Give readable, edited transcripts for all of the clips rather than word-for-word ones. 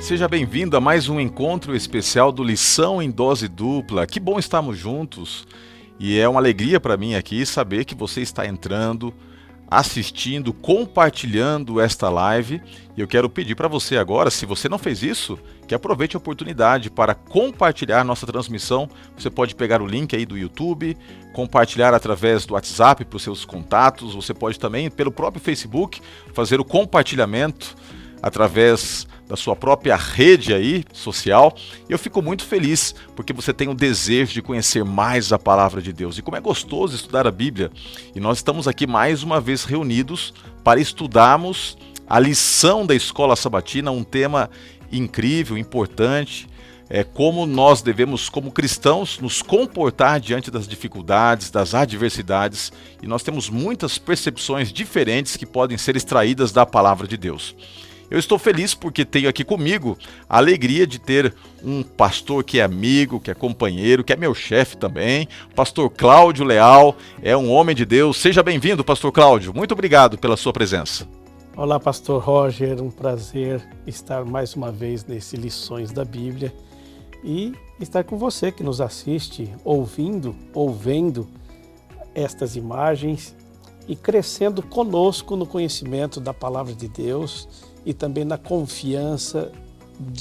Seja bem-vindo a mais um encontro especial do Lição em Dose Dupla. Que bom estarmos juntos e é uma alegria para mim aqui saber que você está entrando, assistindo, compartilhando esta live. E eu quero pedir para você agora, se você não fez isso, que aproveite a oportunidade para compartilhar nossa transmissão. Você pode pegar o link aí do YouTube, compartilhar através do WhatsApp para os seus contatos. Você pode também, pelo próprio Facebook, fazer o compartilhamento através da sua própria rede aí, social. Eu fico muito feliz porque você tem o desejo de conhecer mais a palavra de Deus. E como é gostoso estudar a Bíblia. E nós estamos aqui mais uma vez reunidos para estudarmos a lição da Escola Sabatina, um tema incrível, importante. Como nós devemos, como cristãos, nos comportar diante das dificuldades, das adversidades. E nós temos muitas percepções diferentes que podem ser extraídas da palavra de Deus. Eu estou feliz porque tenho aqui comigo a alegria de ter um pastor que é amigo, que é companheiro, que é meu chefe também. Pastor Cláudio Leal é um homem de Deus. Seja bem-vindo, pastor Cláudio. Muito obrigado pela sua presença. Olá, pastor Roger. Um prazer estar mais uma vez nesse Lições da Bíblia e estar com você que nos assiste, ouvendo estas imagens e crescendo conosco no conhecimento da palavra de Deus e também na confiança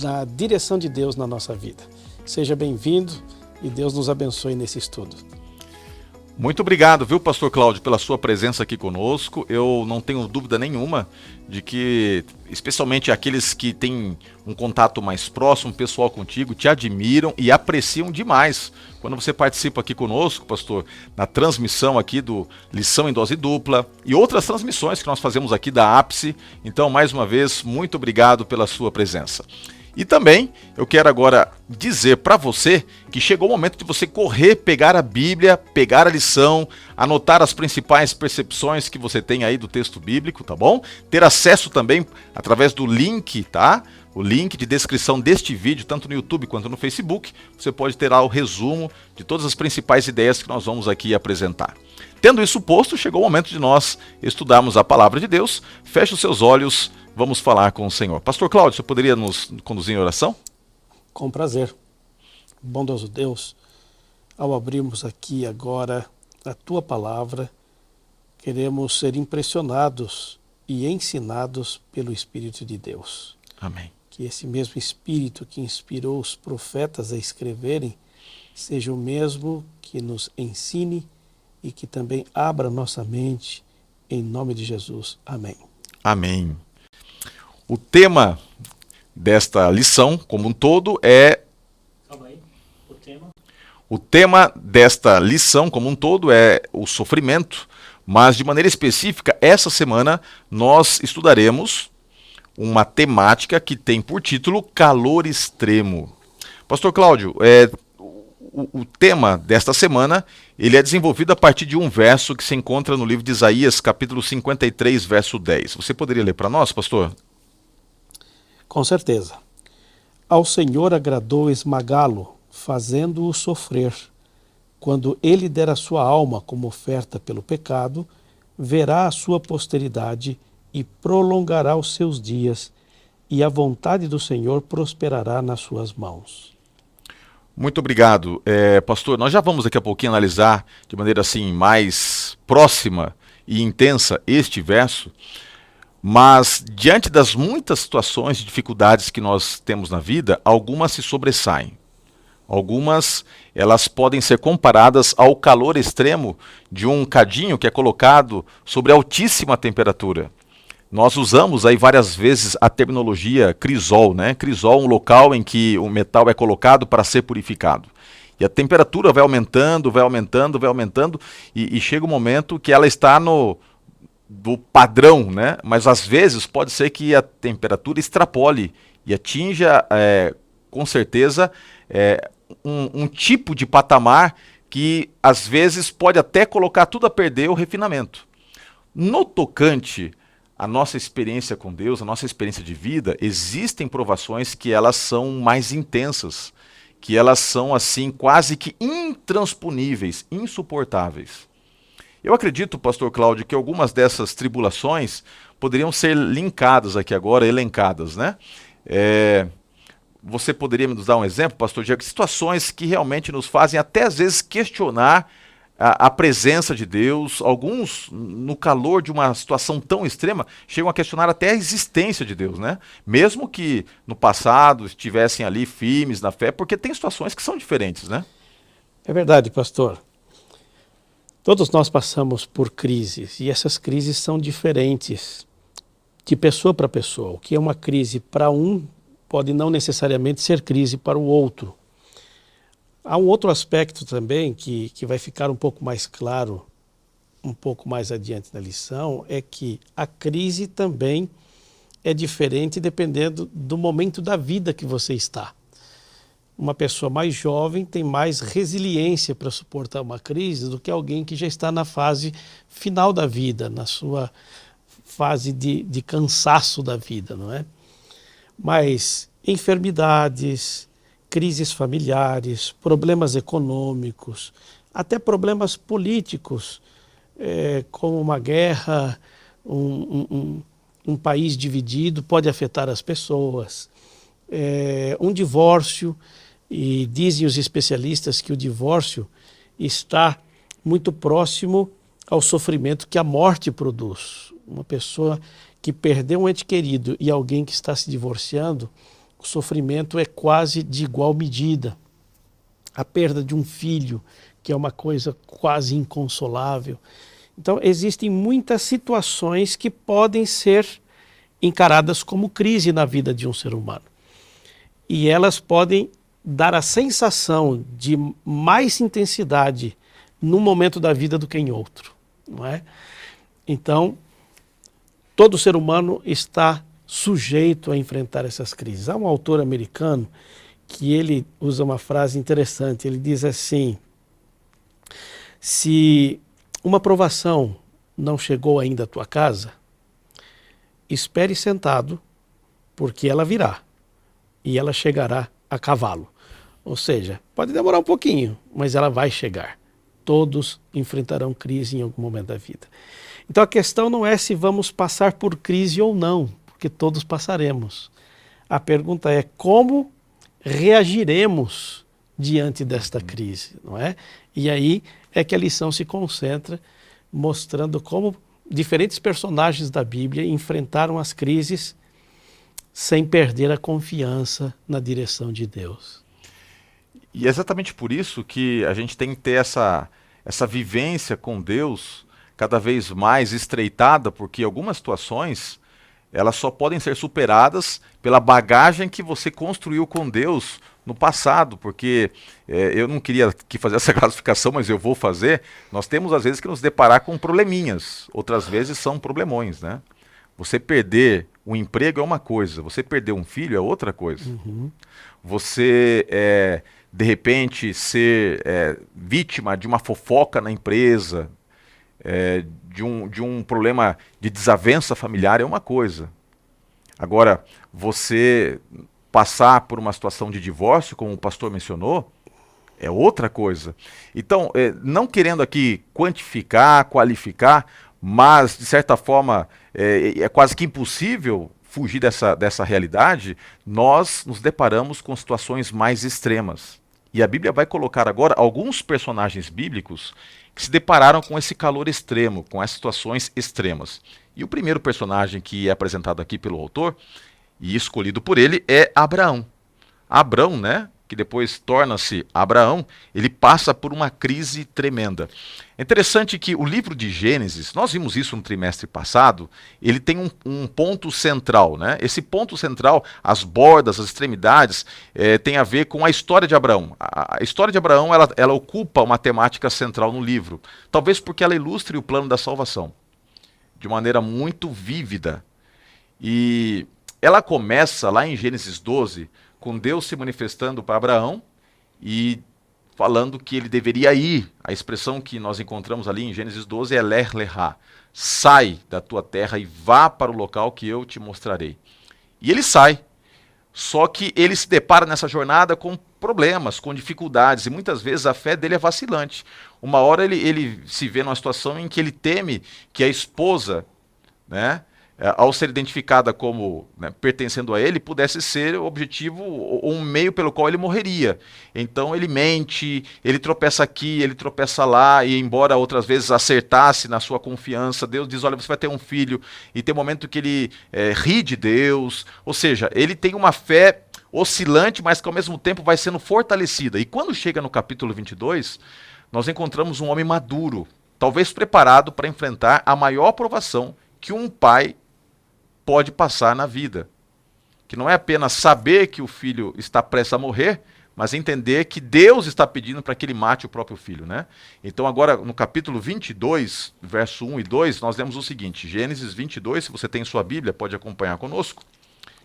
na direção de Deus na nossa vida. Seja bem-vindo e Deus nos abençoe nesse estudo. Muito obrigado, viu, pastor Cláudio, pela sua presença aqui conosco. Eu não tenho dúvida nenhuma de que, especialmente aqueles que têm um contato mais próximo, pessoal contigo, te admiram e apreciam demais quando você participa aqui conosco, pastor, na transmissão aqui do Lição em Dose Dupla e outras transmissões que nós fazemos aqui da Ápice. Então, mais uma vez, muito obrigado pela sua presença. E também eu quero agora dizer para você que chegou o momento de você correr, pegar a Bíblia, pegar a lição, anotar as principais percepções que você tem aí do texto bíblico, tá bom? Ter acesso também através do link, tá? O link de descrição deste vídeo, tanto no YouTube quanto no Facebook, você pode ter lá o resumo de todas as principais ideias que nós vamos aqui apresentar. Tendo isso posto, chegou o momento de nós estudarmos a palavra de Deus. Feche os seus olhos, vamos falar com o Senhor. Pastor Cláudio, você poderia nos conduzir em oração? Com prazer. Bondoso Deus, ao abrirmos aqui agora a Tua palavra, queremos ser impressionados e ensinados pelo Espírito de Deus. Amém. Que esse mesmo Espírito que inspirou os profetas a escreverem seja o mesmo que nos ensine e que também abra nossa mente, em nome de Jesus. Amém. Amém. O tema desta lição, como um todo, é... Calma aí. O tema desta lição, como um todo, é o sofrimento, mas de maneira específica, essa semana nós estudaremos uma temática que tem por título Calor Extremo. Pastor Cláudio, o tema desta semana ele é desenvolvido a partir de um verso que se encontra no livro de Isaías, capítulo 53, verso 10. Você poderia ler para nós, pastor? Com certeza. Ao Senhor agradou esmagá-lo, fazendo-o sofrer. Quando ele der a sua alma como oferta pelo pecado, verá a sua posteridade e prolongará os seus dias, e a vontade do Senhor prosperará nas suas mãos. Muito obrigado. Pastor, nós já vamos daqui a pouquinho analisar de maneira assim mais próxima e intensa este verso, mas diante das muitas situações de dificuldades que nós temos na vida, algumas se sobressaem. Algumas, elas podem ser comparadas ao calor extremo de um cadinho que é colocado sobre altíssima temperatura. Nós usamos aí várias vezes a terminologia crisol, né? Crisol é um local em que o metal é colocado para ser purificado. E a temperatura vai aumentando, e chega um momento que ela está do padrão, né? Mas às vezes pode ser que a temperatura extrapole e atinja, com certeza, um tipo de patamar que às vezes pode até colocar tudo a perder o refinamento. No tocante a nossa experiência com Deus, a nossa experiência de vida, existem provações que elas são mais intensas, que elas são assim quase que intransponíveis, insuportáveis. Eu acredito, pastor Cláudio, que algumas dessas tribulações poderiam ser linkadas aqui agora, elencadas, né? você poderia nos dar um exemplo, pastor Diego, de situações que realmente nos fazem até às vezes questionar a presença de Deus. Alguns, no calor de uma situação tão extrema, chegam a questionar até a existência de Deus, né? Mesmo que no passado estivessem ali firmes na fé, porque tem situações que são diferentes, né? É verdade, pastor. Todos nós passamos por crises e essas crises são diferentes de pessoa para pessoa. O que é uma crise para um pode não necessariamente ser crise para o outro. Há um outro aspecto também que vai ficar um pouco mais claro um pouco mais adiante na lição, é que a crise também é diferente dependendo do momento da vida que você está. Uma pessoa mais jovem tem mais resiliência para suportar uma crise do que alguém que já está na fase final da vida, na sua fase de cansaço da vida, não é? Mas enfermidades, crises familiares, problemas econômicos, até problemas políticos, como uma guerra, um país dividido pode afetar as pessoas, um divórcio, e dizem os especialistas que o divórcio está muito próximo ao sofrimento que a morte produz. Uma pessoa que perdeu um ente querido e alguém que está se divorciando, o sofrimento é quase de igual medida. A perda de um filho, que é uma coisa quase inconsolável. Então, existem muitas situações que podem ser encaradas como crise na vida de um ser humano. E elas podem dar a sensação de mais intensidade num momento da vida do que em outro, não é? Então, todo ser humano está sujeito a enfrentar essas crises. Há um autor americano que ele usa uma frase interessante. Ele diz assim: se uma provação não chegou ainda à tua casa, espere sentado, porque ela virá e ela chegará a cavalo. Ou seja, pode demorar um pouquinho, mas ela vai chegar. Todos enfrentarão crise em algum momento da vida. Então a questão não é se vamos passar por crise ou não, porque todos passaremos. A pergunta é como reagiremos diante desta crise, não é? E aí é que a lição se concentra, mostrando como diferentes personagens da Bíblia enfrentaram as crises sem perder a confiança na direção de Deus. E é exatamente por isso que a gente tem que ter essa vivência com Deus cada vez mais estreitada, porque algumas situações elas só podem ser superadas pela bagagem que você construiu com Deus no passado, porque eu não queria aqui fazer essa classificação, mas eu vou fazer. Nós temos às vezes que nos deparar com probleminhas, outras vezes são problemões, né? Você perder um emprego é uma coisa, você perder um filho é outra coisa. Uhum. Você, de repente, ser vítima de uma fofoca na empresa, de um problema de desavença familiar é uma coisa. Agora, você passar por uma situação de divórcio, como o pastor mencionou, é outra coisa. Então, não querendo aqui quantificar, qualificar, mas, de certa forma, é quase que impossível fugir dessa realidade, nós nos deparamos com situações mais extremas. E a Bíblia vai colocar agora alguns personagens bíblicos que se depararam com esse calor extremo, com essas situações extremas. E o primeiro personagem que é apresentado aqui pelo autor, e escolhido por ele, é Abraão. Abrão, né, que depois torna-se Abraão, ele passa por uma crise tremenda. É interessante que o livro de Gênesis, nós vimos isso no trimestre passado, ele tem um ponto central, né? Esse ponto central, as bordas, as extremidades, tem a ver com a história de Abraão. A história de Abraão, ela ocupa uma temática central no livro, talvez porque ela ilustre o plano da salvação, de maneira muito vívida. E ela começa lá em Gênesis 12, com Deus se manifestando para Abraão e falando que ele deveria ir. A expressão que nós encontramos ali em Gênesis 12 é Lech Lechá. Sai da tua terra e vá para o local que eu te mostrarei. E ele sai. Só que ele se depara nessa jornada com problemas, com dificuldades, e muitas vezes a fé dele é vacilante. Uma hora ele se vê numa situação em que ele teme que a esposa, né, ao ser identificada como, né, pertencendo a ele, pudesse ser o objetivo ou um meio pelo qual ele morreria. Então ele mente, ele tropeça aqui, ele tropeça lá, e embora outras vezes acertasse na sua confiança, Deus diz, olha, você vai ter um filho, e tem um momento que ele ri de Deus, ou seja, ele tem uma fé oscilante, mas que ao mesmo tempo vai sendo fortalecida. E quando chega no capítulo 22, nós encontramos um homem maduro, talvez preparado para enfrentar a maior provação que um pai pode passar na vida. Que não é apenas saber que o filho está prestes a morrer, mas entender que Deus está pedindo para que ele mate o próprio filho, né? Então agora no capítulo 22, verso 1 e 2, nós lemos o seguinte, Gênesis 22, se você tem sua Bíblia, pode acompanhar conosco.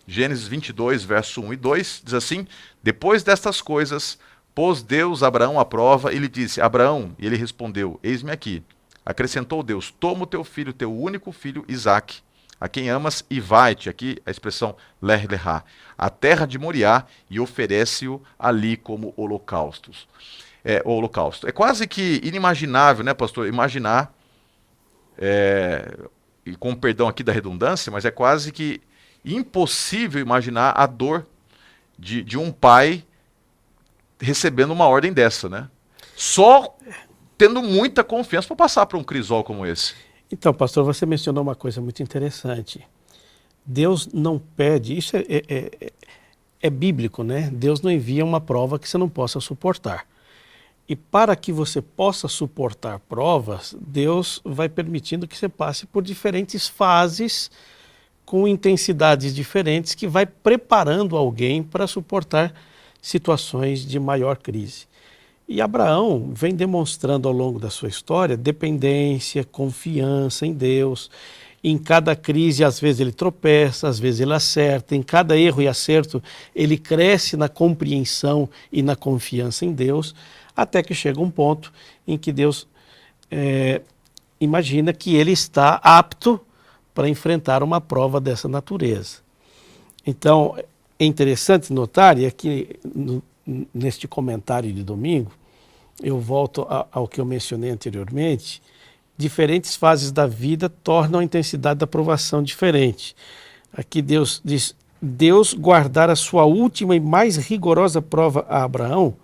Gênesis 22, verso 1 e 2, diz assim, depois destas coisas, pôs Deus Abraão à prova e lhe disse, Abraão, e ele respondeu, eis-me aqui. Acrescentou Deus, toma o teu filho, teu único filho, Isaque, a quem amas, e vai-te, aqui a expressão leh-lehá, a terra de Moriá, e oferece-o ali como holocaustos. O holocausto. É quase que inimaginável, né, pastor, imaginar, e com perdão aqui da redundância, mas é quase que impossível imaginar a dor de um pai recebendo uma ordem dessa, né? Só tendo muita confiança para passar por um crisol como esse. Então, pastor, você mencionou uma coisa muito interessante. Deus não pede, isso é bíblico, né? Deus não envia uma prova que você não possa suportar. E para que você possa suportar provas, Deus vai permitindo que você passe por diferentes fases, com intensidades diferentes, que vai preparando alguém para suportar situações de maior crise. E Abraão vem demonstrando ao longo da sua história dependência, confiança em Deus. Em cada crise, às vezes ele tropeça, às vezes ele acerta. Em cada erro e acerto, ele cresce na compreensão e na confiança em Deus, até que chega um ponto em que Deus imagina que ele está apto para enfrentar uma prova dessa natureza. Então, é interessante notar, e aqui neste comentário de domingo, eu volto ao que eu mencionei anteriormente, diferentes fases da vida tornam a intensidade da provação diferente. Aqui Deus diz, Deus guardar a sua última e mais rigorosa prova a Abraão,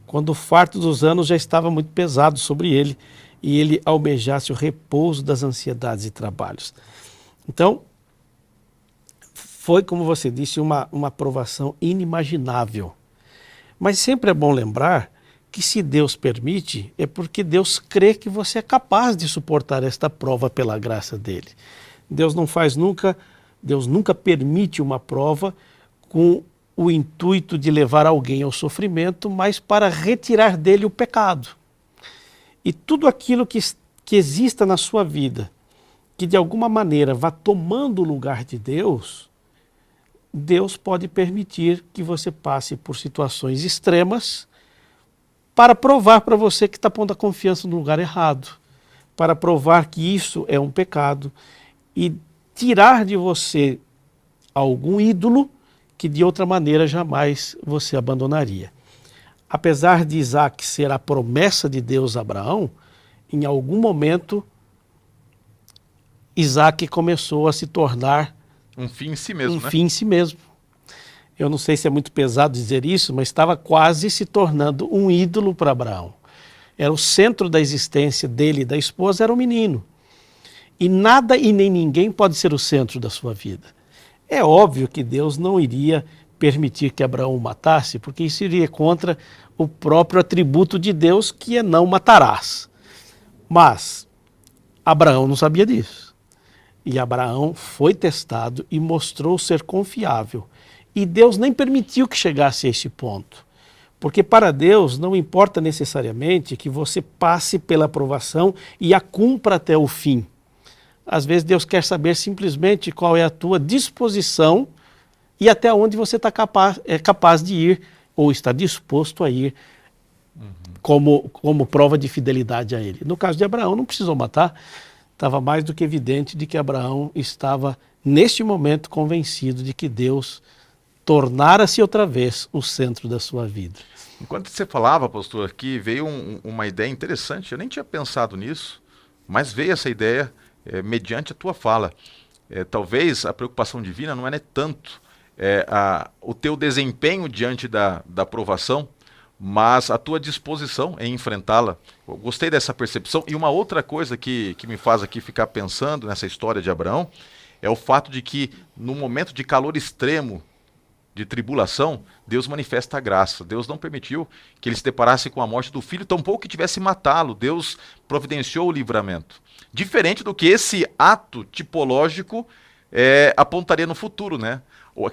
quando o fardo dos anos já estava muito pesado sobre ele, e ele almejasse o repouso das ansiedades e trabalhos. Então, foi, como você disse, uma provação inimaginável. Mas sempre é bom lembrar que se Deus permite, é porque Deus crê que você é capaz de suportar esta prova pela graça dele. Deus nunca permite uma prova com o intuito de levar alguém ao sofrimento, mas para retirar dele o pecado. E tudo aquilo que exista na sua vida, que de alguma maneira vá tomando o lugar de Deus, Deus pode permitir que você passe por situações extremas para provar para você que está pondo a confiança no lugar errado, para provar que isso é um pecado e tirar de você algum ídolo que de outra maneira jamais você abandonaria. Apesar de Isaque ser a promessa de Deus a Abraão, em algum momento Isaque começou a se tornar um fim em si mesmo, um fim em si mesmo. Eu não sei se é muito pesado dizer isso, mas estava quase se tornando um ídolo para Abraão. Era o centro da existência dele e da esposa, era o menino. E nada e nem ninguém pode ser o centro da sua vida. É óbvio que Deus não iria permitir que Abraão o matasse, porque isso iria contra o próprio atributo de Deus, que é não matarás. Mas Abraão não sabia disso. E Abraão foi testado e mostrou ser confiável. E Deus nem permitiu que chegasse a esse ponto. Porque para Deus não importa necessariamente que você passe pela provação e a cumpra até o fim. Às vezes Deus quer saber simplesmente qual é a tua disposição e até onde você é capaz de ir ou está disposto a ir como prova de fidelidade a Ele. No caso de Abraão, não precisou matar. Estava mais do que evidente de que Abraão estava, neste momento, convencido de que Deus tornara-se outra vez o centro da sua vida. Enquanto você falava, pastor, aqui veio uma ideia interessante. Eu nem tinha pensado nisso, mas veio essa ideia mediante a tua fala. talvez a preocupação divina não é tanto o teu desempenho diante da provação, mas a tua disposição em enfrentá-la. Eu gostei dessa percepção. E uma outra coisa que me faz aqui ficar pensando nessa história de Abraão é o fato de que, no momento de calor extremo, de tribulação, Deus manifesta a graça. Deus não permitiu que ele se deparasse com a morte do filho, tampouco que tivesse matá-lo. Deus providenciou o livramento. Diferente do que esse ato tipológico apontaria no futuro, né?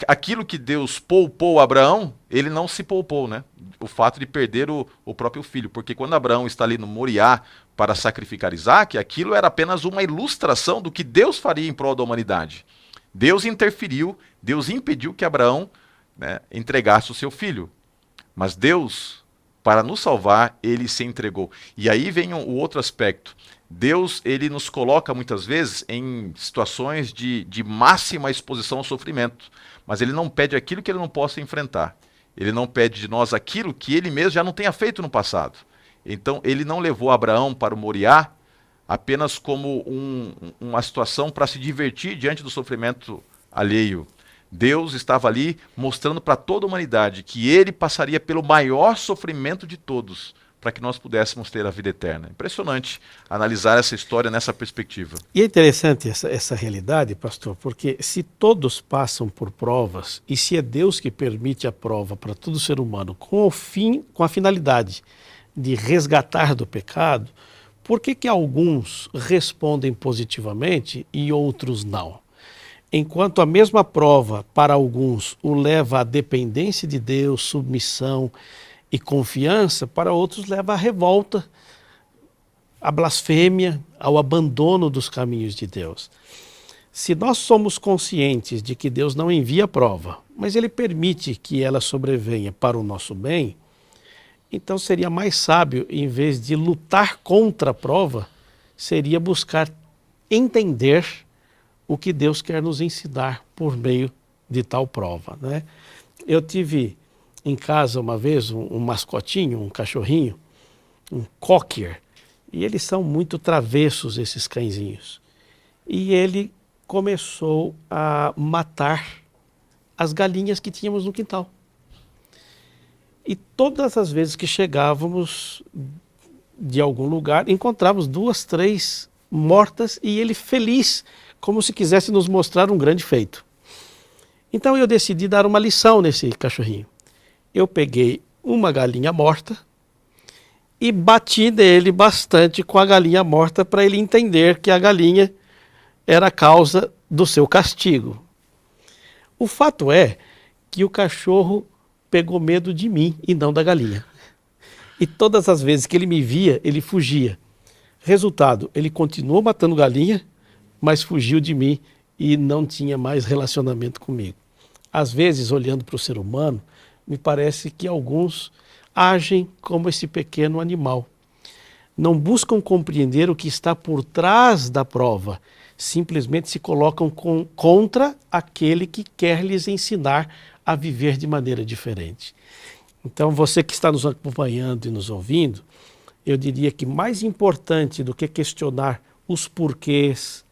Aquilo que Deus poupou a Abraão, ele não se poupou, né? O fato de perder o próprio filho. Porque quando Abraão está ali no Moriá para sacrificar Isaac, aquilo era apenas uma ilustração do que Deus faria em prol da humanidade. Deus interferiu, Deus impediu que Abraão, né, entregasse o seu filho. Mas Deus, para nos salvar, ele se entregou. E aí vem o outro aspecto. Deus, ele nos coloca muitas vezes em situações de máxima exposição ao sofrimento, mas ele não pede aquilo que ele não possa enfrentar. Ele não pede de nós aquilo que ele mesmo já não tenha feito no passado. Então, ele não levou Abraão para o Moriá apenas como uma situação para se divertir diante do sofrimento alheio. Deus estava ali mostrando para toda a humanidade que ele passaria pelo maior sofrimento de todos, para que nós pudéssemos ter a vida eterna. Impressionante analisar essa história nessa perspectiva. E é interessante essa realidade, pastor, porque se todos passam por provas, e se é Deus que permite a prova para todo ser humano com a finalidade de resgatar do pecado, por que alguns respondem positivamente e outros não? Enquanto a mesma prova para alguns o leva à dependência de Deus, submissão e confiança, para outros leva à revolta, à blasfêmia, ao abandono dos caminhos de Deus. Se nós somos conscientes de que Deus não envia a prova, mas Ele permite que ela sobrevenha para o nosso bem, então seria mais sábio, em vez de lutar contra a prova, seria buscar entender o que Deus quer nos ensinar por meio de tal prova, né? Eu tive em casa uma vez um mascotinho, um cachorrinho, um cocker, e eles são muito travessos, esses cãezinhos. E ele começou a matar as galinhas que tínhamos no quintal. E todas as vezes que chegávamos de algum lugar, encontrávamos 2, 3 mortas e ele feliz, como se quisesse nos mostrar um grande feito. Então eu decidi dar uma lição nesse cachorrinho. Eu peguei uma galinha morta e bati nele bastante com a galinha morta para ele entender que a galinha era a causa do seu castigo. O fato é que o cachorro pegou medo de mim e não da galinha. E todas as vezes que ele me via, ele fugia. Resultado, ele continuou matando galinha, mas fugiu de mim e não tinha mais relacionamento comigo. Às vezes, olhando para o ser humano, me parece que alguns agem como esse pequeno animal. Não buscam compreender o que está por trás da prova, simplesmente se colocam contra aquele que quer lhes ensinar a viver de maneira diferente. Então, você que está nos acompanhando e nos ouvindo, eu diria que mais importante do que questionar os porquês,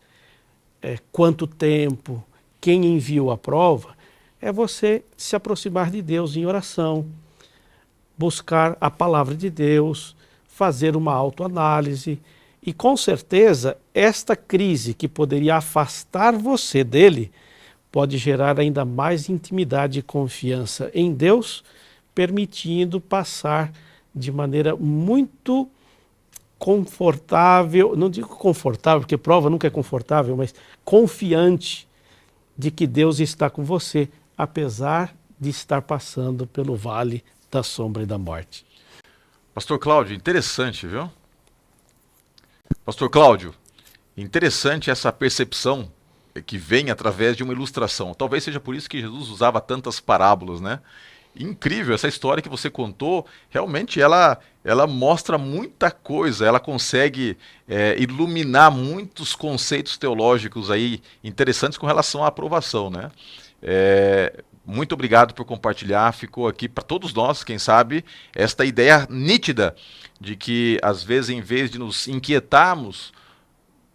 quanto tempo, quem enviou a prova, é você se aproximar de Deus em oração, buscar a palavra de Deus, fazer uma autoanálise e, com certeza, esta crise que poderia afastar você dele pode gerar ainda mais intimidade e confiança em Deus, permitindo passar de maneira muito confortável, não digo confortável, porque prova nunca é confortável, mas confiante de que Deus está com você, apesar de estar passando pelo vale da sombra e da morte. Pastor Cláudio, interessante, viu? Pastor Cláudio, interessante essa percepção que vem através de uma ilustração. Talvez seja por isso que Jesus usava tantas parábolas, né? Incrível, essa história que você contou, realmente ela mostra muita coisa, ela consegue iluminar muitos conceitos teológicos aí interessantes com relação à aprovação, né? Muito obrigado por compartilhar, ficou aqui para todos nós, quem sabe, esta ideia nítida de que às vezes em vez de nos inquietarmos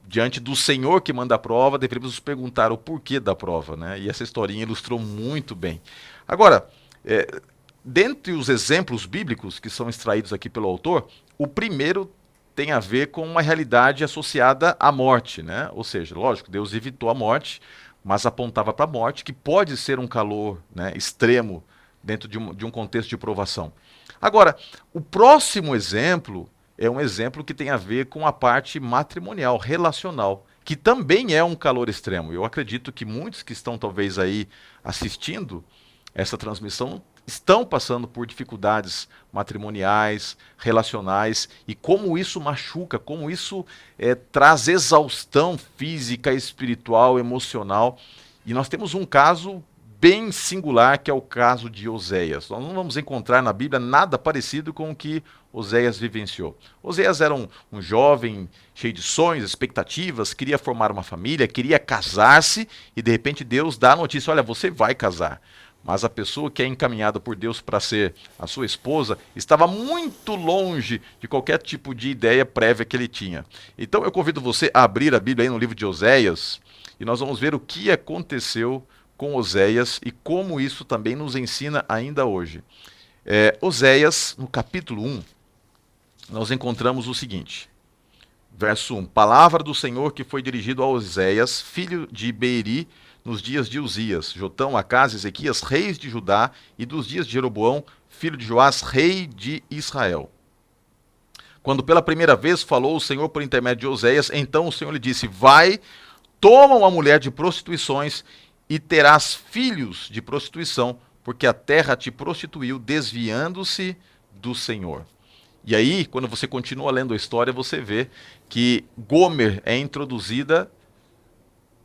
diante do Senhor que manda a prova, deveríamos nos perguntar o porquê da prova, né? E essa historinha ilustrou muito bem. Agora, dentre os exemplos bíblicos que são extraídos aqui pelo autor, o primeiro tem a ver com uma realidade associada à morte, né? Ou seja, lógico, Deus evitou a morte, mas apontava para a morte, que pode ser um calor, né, extremo dentro de um contexto de provação. Agora, o próximo exemplo é um exemplo que tem a ver com a parte matrimonial, relacional, que também é um calor extremo. Eu acredito que muitos que estão talvez aí assistindo essa transmissão estão passando por dificuldades matrimoniais, relacionais, e como isso machuca, como isso traz exaustão física, espiritual, emocional. E nós temos um caso bem singular, que é o caso de Oséias. Nós não vamos encontrar na Bíblia nada parecido com o que Oséias vivenciou. Oséias era um jovem cheio de sonhos, expectativas, queria formar uma família, queria casar-se, e de repente Deus dá a notícia: olha, você vai casar. Mas a pessoa que é encaminhada por Deus para ser a sua esposa estava muito longe de qualquer tipo de ideia prévia que ele tinha. Então eu convido você a abrir a Bíblia aí no livro de Oséias, e nós vamos ver o que aconteceu com Oséias e como isso também nos ensina ainda hoje. Oséias, no capítulo 1, nós encontramos o seguinte. Verso 1. Palavra do Senhor que foi dirigido a Oséias, filho de Beeri, nos dias de Uzias, Jotão, Acás e Ezequias, reis de Judá, e dos dias de Jeroboão, filho de Joás, rei de Israel. Quando pela primeira vez falou o Senhor por intermédio de Oséias, então o Senhor lhe disse: vai, toma uma mulher de prostituições e terás filhos de prostituição, porque a terra te prostituiu, desviando-se do Senhor. E aí, quando você continua lendo a história, você vê que Gomer é introduzida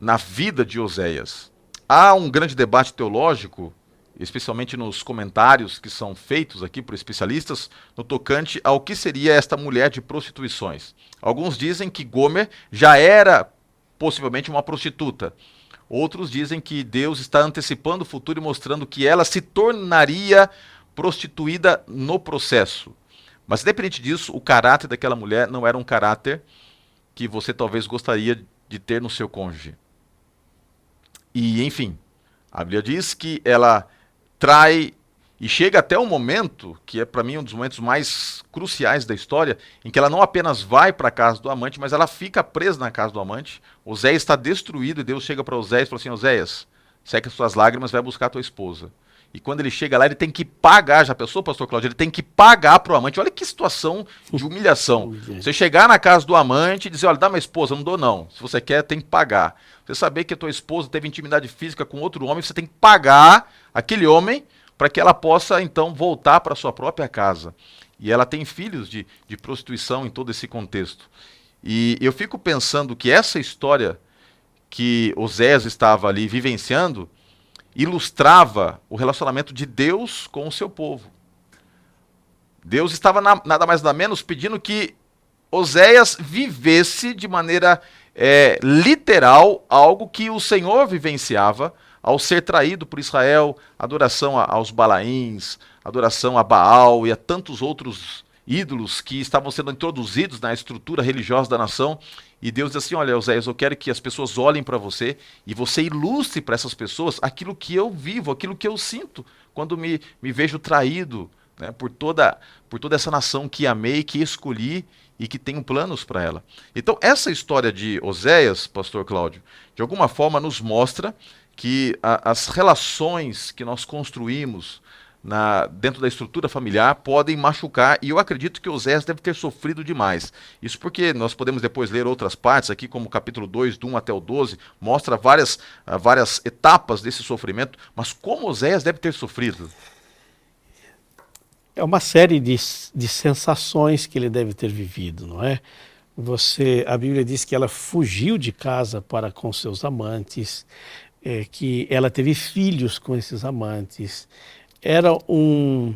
na vida de Oséias. Há um grande debate teológico, especialmente nos comentários que são feitos aqui por especialistas, no tocante ao que seria esta mulher de prostituições. Alguns dizem que Gomer já era possivelmente uma prostituta. Outros dizem que Deus está antecipando o futuro e mostrando que ela se tornaria prostituída no processo. Mas, independente disso, o caráter daquela mulher não era um caráter que você talvez gostaria de ter no seu cônjuge. E, enfim, a Bíblia diz que ela trai e chega até um momento, que é para mim um dos momentos mais cruciais da história, em que ela não apenas vai para a casa do amante, mas ela fica presa na casa do amante. Oséias está destruído e Deus chega para Oséias e fala assim: Oséias, seca as suas lágrimas, vai buscar a tua esposa. E quando ele chega lá, ele tem que pagar. Já pensou, pastor Cláudio? Ele tem que pagar para o amante. Olha que situação de humilhação. Você chegar na casa do amante e dizer: olha, dá uma esposa. Não dou não. Se você quer, tem que pagar. Você saber que a tua esposa teve intimidade física com outro homem, você tem que pagar aquele homem para que ela possa, então, voltar para sua própria casa. E ela tem filhos de prostituição em todo esse contexto. E eu fico pensando que essa história que Oséias estava ali vivenciando ilustrava o relacionamento de Deus com o seu povo. Deus estava nada mais nada menos pedindo que Oséias vivesse de maneira literal algo que o Senhor vivenciava ao ser traído por Israel, adoração aos Balaíns, adoração a Baal e a tantos outros ídolos que estavam sendo introduzidos na estrutura religiosa da nação. E Deus diz assim: olha, Oséias, eu quero que as pessoas olhem para você e você ilustre para essas pessoas aquilo que eu vivo, aquilo que eu sinto quando me vejo traído, né, por toda essa nação que amei, que escolhi e que tenho planos para ela. Então, essa história de Oséias, pastor Cláudio, de alguma forma nos mostra que as relações que nós construímos dentro da estrutura familiar podem machucar, e eu acredito que Oséias deve ter sofrido demais. Isso porque nós podemos depois ler outras partes aqui, como o capítulo 2, do 1 até o 12, mostra várias etapas desse sofrimento, mas como Oséias deve ter sofrido? É uma série de sensações que ele deve ter vivido, não é? A Bíblia diz que ela fugiu de casa para com seus amantes, que ela teve filhos com esses amantes. Era um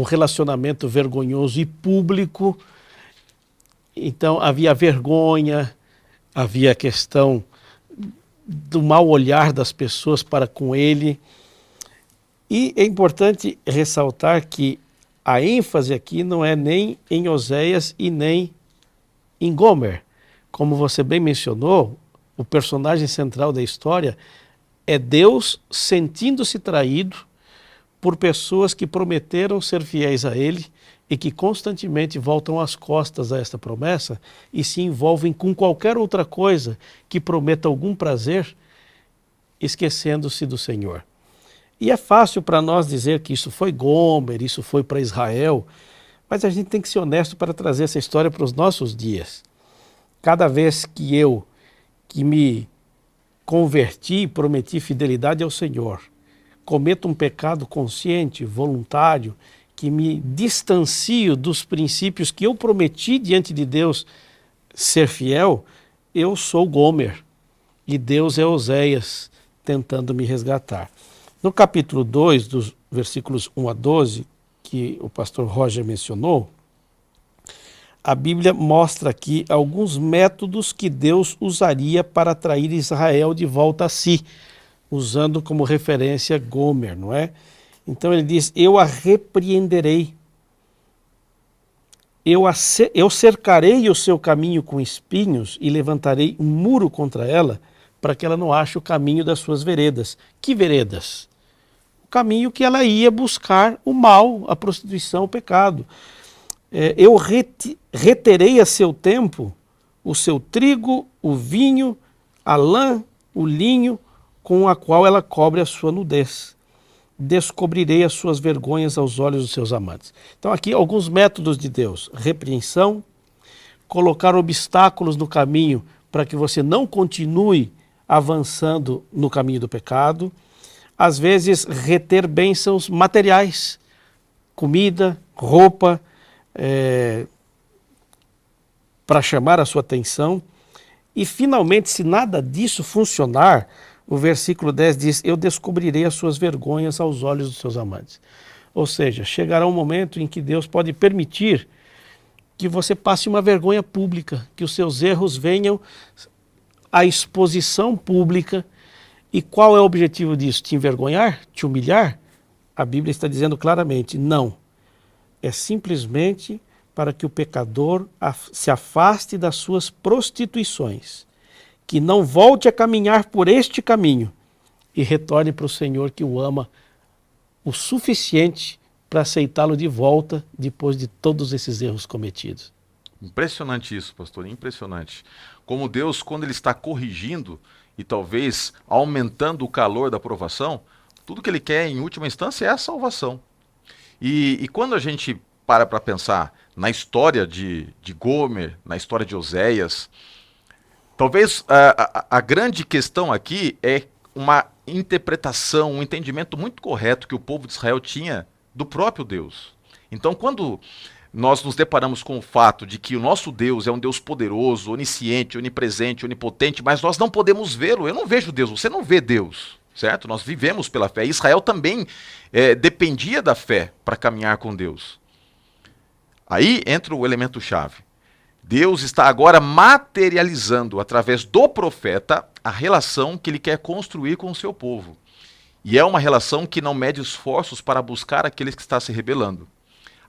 relacionamento vergonhoso e público, então havia vergonha, havia a questão do mau olhar das pessoas para com ele. E é importante ressaltar que a ênfase aqui não é nem em Oséias e nem em Gomer, como você bem mencionou, o personagem central da história é Deus sentindo-se traído por pessoas que prometeram ser fiéis a Ele e que constantemente voltam as costas a esta promessa e se envolvem com qualquer outra coisa que prometa algum prazer, esquecendo-se do Senhor. E é fácil para nós dizer que isso foi Gomer, isso foi para Israel, mas a gente tem que ser honesto para trazer essa história para os nossos dias. Cada vez que me converti e prometi fidelidade ao Senhor, cometo um pecado consciente, voluntário, que me distancio dos princípios que eu prometi diante de Deus ser fiel, eu sou Gomer e Deus é Oséias tentando me resgatar. No capítulo 2, dos versículos 1 a 12, que o pastor Roger mencionou, a Bíblia mostra aqui alguns métodos que Deus usaria para atrair Israel de volta a si, usando como referência Gomer, não é? Então ele diz, eu a repreenderei, eu cercarei o seu caminho com espinhos e levantarei um muro contra ela, para que ela não ache o caminho das suas veredas. Que veredas? O caminho que ela ia buscar o mal, a prostituição, o pecado. Eu reterei a seu tempo o seu trigo, o vinho, a lã, o linho, com a qual ela cobre a sua nudez. Descobrirei as suas vergonhas aos olhos dos seus amantes. Então aqui alguns métodos de Deus. Repreensão, colocar obstáculos no caminho para que você não continue avançando no caminho do pecado. Às vezes reter bênçãos materiais, comida, roupa, para chamar a sua atenção. E finalmente, se nada disso funcionar, o versículo 10 diz, eu descobrirei as suas vergonhas aos olhos dos seus amantes. Ou seja, chegará um momento em que Deus pode permitir que você passe uma vergonha pública, que os seus erros venham à exposição pública. E qual é o objetivo disso? Te envergonhar? Te humilhar? A Bíblia está dizendo claramente, não. É simplesmente para que o pecador se afaste das suas prostituições, que não volte a caminhar por este caminho e retorne para o Senhor que o ama o suficiente para aceitá-lo de volta depois de todos esses erros cometidos. Impressionante isso, pastor, impressionante. Como Deus, quando Ele está corrigindo e talvez aumentando o calor da provação, tudo que Ele quer em última instância é a salvação. E quando a gente para pensar na história de Gomer, na história de Oséias, talvez a grande questão aqui é uma interpretação, um entendimento muito correto que o povo de Israel tinha do próprio Deus. Então, quando nós nos deparamos com o fato de que o nosso Deus é um Deus poderoso, onisciente, onipresente, onipotente, mas nós não podemos vê-lo, eu não vejo Deus, você não vê Deus. Certo? Nós vivemos pela fé. Israel também dependia da fé para caminhar com Deus. Aí entra o elemento-chave. Deus está agora materializando, através do profeta, a relação que Ele quer construir com o seu povo. E é uma relação que não mede esforços para buscar aqueles que estão se rebelando.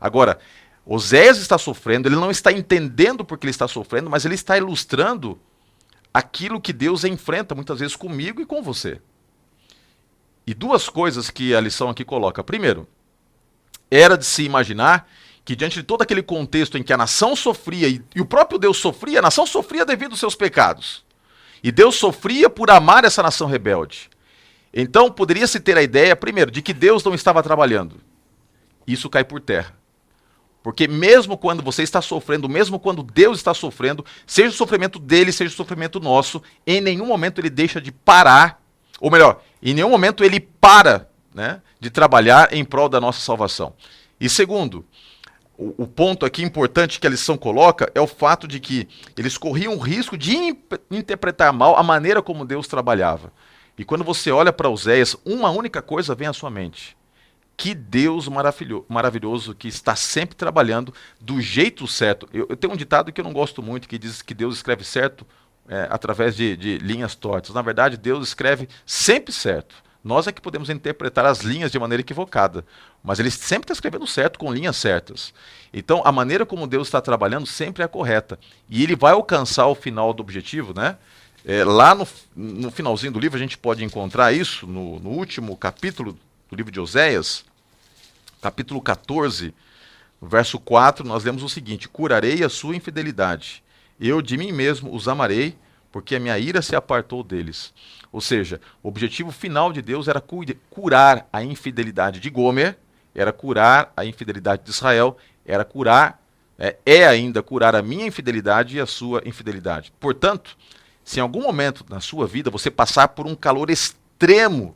Agora, Oséias está sofrendo, ele não está entendendo porque ele está sofrendo, mas ele está ilustrando aquilo que Deus enfrenta muitas vezes comigo e com você. E duas coisas que a lição aqui coloca. Primeiro, era de se imaginar que diante de todo aquele contexto em que a nação sofria e o próprio Deus sofria, a nação sofria devido aos seus pecados. E Deus sofria por amar essa nação rebelde. Então poderia-se ter a ideia, primeiro, de que Deus não estava trabalhando. Isso cai por terra. Porque mesmo quando você está sofrendo, mesmo quando Deus está sofrendo, seja o sofrimento dele, seja o sofrimento nosso, em nenhum momento ele deixa de parar, ou melhor, em nenhum momento ele para, né, de trabalhar em prol da nossa salvação. E segundo, o ponto aqui importante que a lição coloca é o fato de que eles corriam o risco de interpretar mal a maneira como Deus trabalhava. E quando você olha para Oséias, uma única coisa vem à sua mente. Que Deus maravilhoso que está sempre trabalhando do jeito certo. Eu tenho um ditado que eu não gosto muito, que diz que Deus escreve certo através de linhas tortas. Na verdade, Deus escreve sempre certo, Nós é que podemos interpretar as linhas de maneira equivocada, mas ele sempre está escrevendo certo, com linhas certas. Então, a maneira como Deus está trabalhando sempre é a correta. E ele vai alcançar o final do objetivo, né? Lá no finalzinho do livro a gente pode encontrar isso, no último capítulo do livro de Oséias, capítulo 14, verso 4, nós lemos o seguinte: curarei a sua infidelidade, eu de mim mesmo os amarei, porque a minha ira se apartou deles. Ou seja, o objetivo final de Deus era curar a infidelidade de Gomer, era curar a infidelidade de Israel, era curar, ainda curar a minha infidelidade e a sua infidelidade. Portanto, se em algum momento na sua vida você passar por um calor extremo,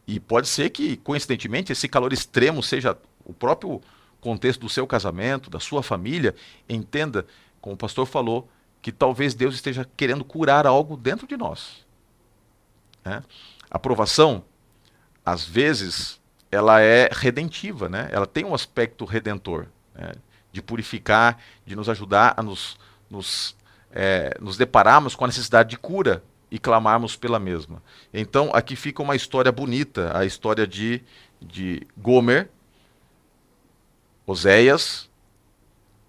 e pode ser que, coincidentemente, esse calor extremo seja o próprio contexto do seu casamento, da sua família, entenda, como o pastor falou, que talvez Deus esteja querendo curar algo dentro de nós. Né? A provação, às vezes, ela é redentiva, né? Ela tem um aspecto redentor, né? De purificar, de nos ajudar a nos depararmos com a necessidade de cura e clamarmos pela mesma. Então, aqui fica uma história bonita, a história de Gomer, Oséias,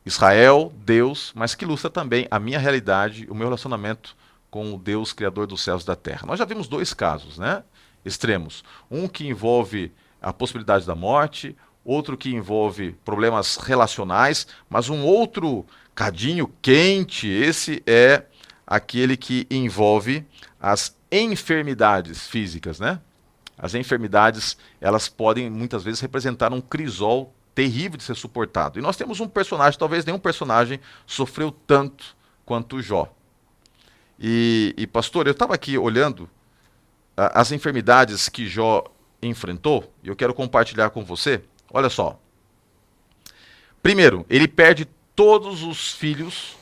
Israel, Deus, mas que ilustra também a minha realidade, o meu relacionamento com o Deus Criador dos céus e da terra. Nós já vimos dois casos, né, extremos. Um que envolve a possibilidade da morte, outro que envolve problemas relacionais, mas um outro cadinho quente, esse é aquele que envolve as enfermidades físicas, né? As enfermidades, elas podem muitas vezes representar um crisol terrível de ser suportado. E nós temos um personagem, talvez nenhum personagem sofreu tanto quanto Jó. E pastor, eu estava aqui olhando as enfermidades que Jó enfrentou, e eu quero compartilhar com você. Olha só. Primeiro, ele perde todos os filhos,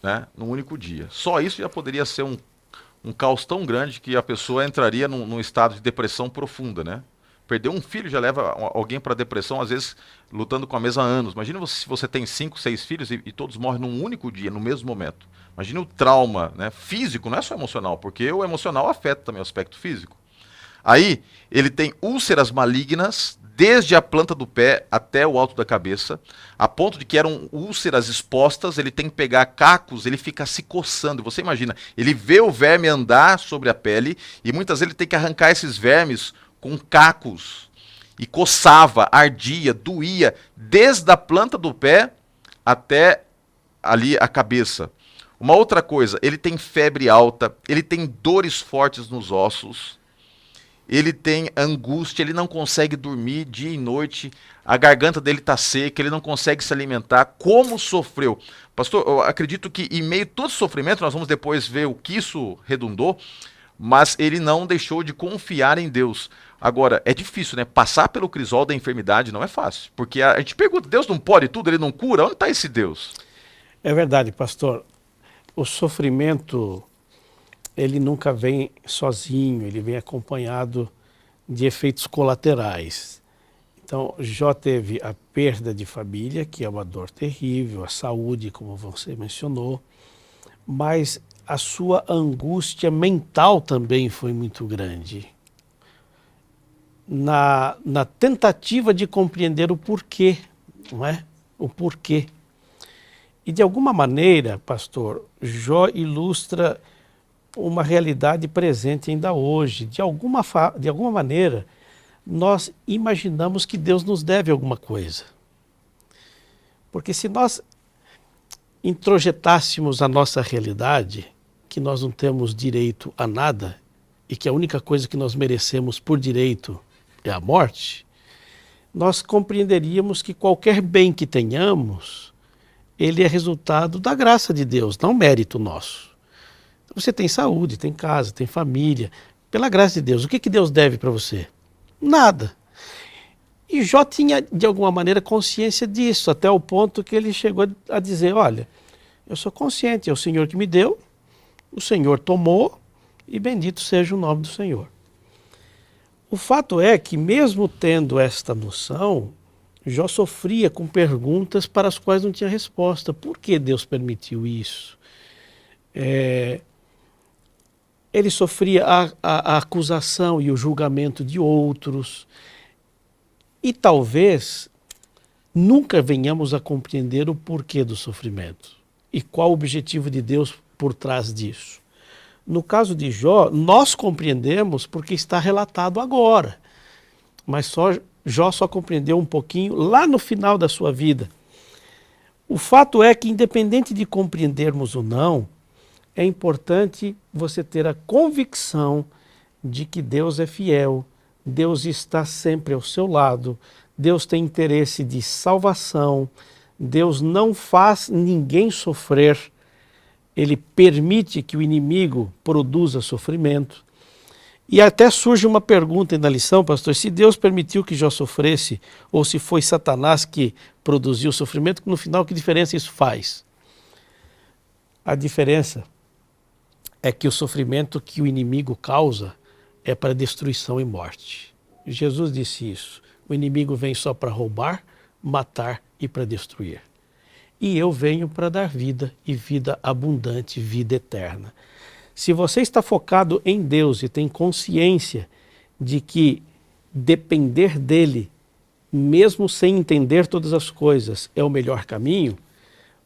né, num único dia. Só isso já poderia ser um caos tão grande que a pessoa entraria num estado de depressão profunda, né? Perder um filho já leva alguém para depressão, às vezes lutando com a mesa há anos. Imagina se você tem 5, 6 filhos e todos morrem num único dia, no mesmo momento. Imagina o trauma, né, físico, não é só emocional, porque o emocional afeta também o aspecto físico. Aí, ele tem úlceras malignas, desde a planta do pé até o alto da cabeça, a ponto de que eram úlceras expostas, ele tem que pegar cacos, ele fica se coçando. Você imagina, ele vê o verme andar sobre a pele e muitas vezes ele tem que arrancar esses vermes com cacos. E coçava, ardia, doía, desde a planta do pé até ali a cabeça. Uma outra coisa, ele tem febre alta, ele tem dores fortes nos ossos, ele tem angústia, ele não consegue dormir dia e noite, a garganta dele está seca, ele não consegue se alimentar. Como sofreu? Pastor, eu acredito que em meio a todo esse sofrimento, nós vamos depois ver o que isso redundou, mas ele não deixou de confiar em Deus. Agora, é difícil, né? Passar pelo crisol da enfermidade não é fácil, porque a gente pergunta, Deus não pode tudo, ele não cura? Onde está esse Deus? É verdade, pastor. O sofrimento, ele nunca vem sozinho, ele vem acompanhado de efeitos colaterais. Então, Jó teve a perda de família, que é uma dor terrível, a saúde, como você mencionou, mas a sua angústia mental também foi muito grande. Na tentativa de compreender o porquê, não é? O porquê. E de alguma maneira, pastor, Jó ilustra uma realidade presente ainda hoje. De alguma maneira, nós imaginamos que Deus nos deve alguma coisa. Porque se nós introjetássemos a nossa realidade, que nós não temos direito a nada, e que a única coisa que nós merecemos por direito é a morte, nós compreenderíamos que qualquer bem que tenhamos, ele é resultado da graça de Deus, não mérito nosso. Você tem saúde, tem casa, tem família, pela graça de Deus. O que Deus deve para você? Nada. E Jó tinha, de alguma maneira, consciência disso, até o ponto que ele chegou a dizer, olha, eu sou consciente, é o Senhor que me deu, o Senhor tomou, e bendito seja o nome do Senhor. O fato é que, mesmo tendo esta noção, Jó sofria com perguntas para as quais não tinha resposta. Por que Deus permitiu isso? ele sofria a acusação e o julgamento de outros. E talvez nunca venhamos a compreender o porquê do sofrimento e qual o objetivo de Deus por trás disso. No caso de Jó, nós compreendemos porque está relatado agora, mas Jó só compreendeu um pouquinho lá no final da sua vida. O fato é que, independente de compreendermos ou não, é importante você ter a convicção de que Deus é fiel, Deus está sempre ao seu lado, Deus tem interesse de salvação, Deus não faz ninguém sofrer, Ele permite que o inimigo produza sofrimento. E até surge uma pergunta na lição, pastor, se Deus permitiu que Jó sofresse, ou se foi Satanás que produziu o sofrimento, no final que diferença isso faz? A diferença é que o sofrimento que o inimigo causa é para destruição e morte. Jesus disse isso. O inimigo vem só para roubar, matar e para destruir. E eu venho para dar vida e vida abundante, vida eterna. Se você está focado em Deus e tem consciência de que depender dele, mesmo sem entender todas as coisas, é o melhor caminho,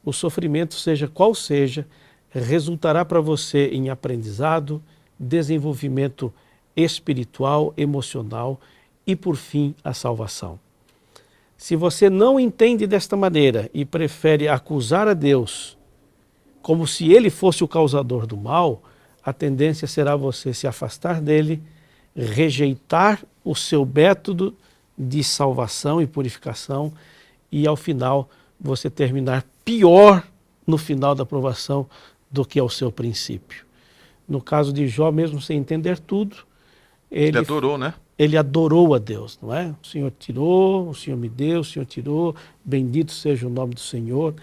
o sofrimento, seja qual seja, resultará para você em aprendizado, desenvolvimento espiritual, emocional e, por fim, a salvação. Se você não entende desta maneira e prefere acusar a Deus como se ele fosse o causador do mal, a tendência será você se afastar dele, rejeitar o seu método de salvação e purificação e, ao final, você terminar pior no final da provação do que ao seu princípio. No caso de Jó, mesmo sem entender tudo, ele adorou, né? Ele adorou a Deus, não é? O Senhor tirou, o Senhor me deu, o Senhor tirou, bendito seja o nome do Senhor.